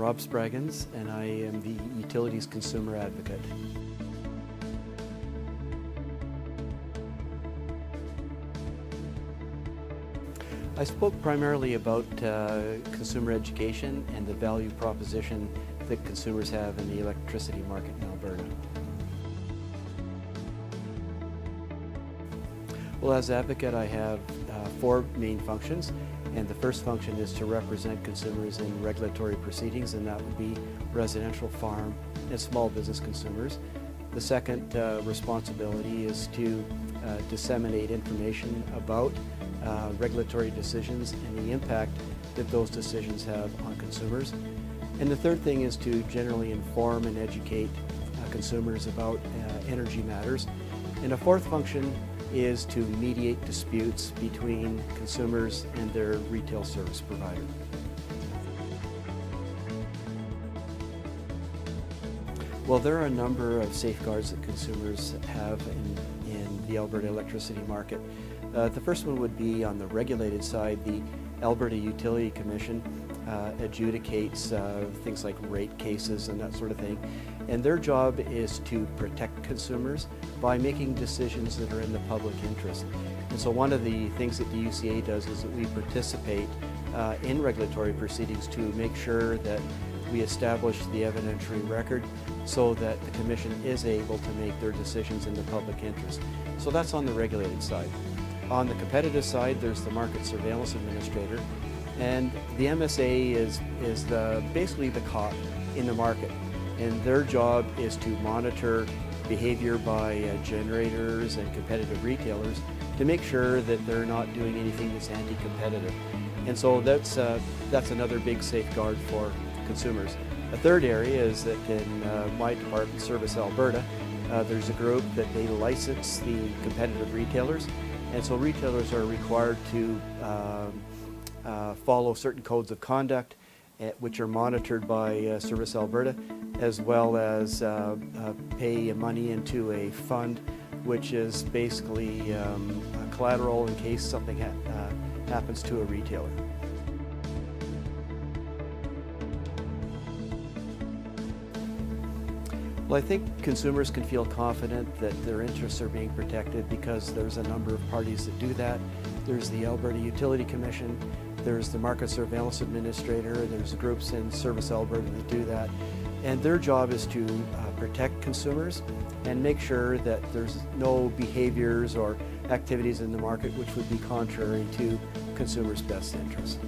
Rob Spragins, and I am the Utilities Consumer Advocate. I spoke primarily about consumer education and the value proposition that consumers have in the electricity market in Alberta. Well, as advocate, I have four main functions, and the first function is to represent consumers in regulatory proceedings, and that would be residential, farm, and small business consumers. The second responsibility is to disseminate information about regulatory decisions and the impact that those decisions have on consumers. And the third thing is to generally inform and educate consumers about energy matters. And a fourth function is to mediate disputes between consumers and their retail service provider. Well, there are a number of safeguards that consumers have in the Alberta electricity market. The first one would be on the regulated side. The Alberta Utility Commission adjudicates things like rate cases and that sort of thing. And their job is to protect consumers by making decisions that are in the public interest. And so one of the things that the UCA does is that we participate in regulatory proceedings to make sure that we establish the evidentiary record so that the Commission is able to make their decisions in the public interest. So that's on the regulated side. On the competitive side, there's the Market Surveillance Administrator, and the MSA is basically the cop in the market, and their job is to monitor behavior by generators and competitive retailers to make sure that they're not doing anything that's anti-competitive. And so that's another big safeguard for consumers. A third area is that in my department, Service Alberta, there's a group that they license the competitive retailers, and so retailers are required to follow certain codes of conduct which are monitored by Service Alberta, as well as pay money into a fund which is basically collateral in case something happens to a retailer. Well, I think consumers can feel confident that their interests are being protected because there's a number of parties that do that. There's the Alberta Utility Commission, there's the Market Surveillance Administrator, there's groups in Service Alberta that do that. And their job is to protect consumers and make sure that there's no behaviors or activities in the market which would be contrary to consumers' best interest.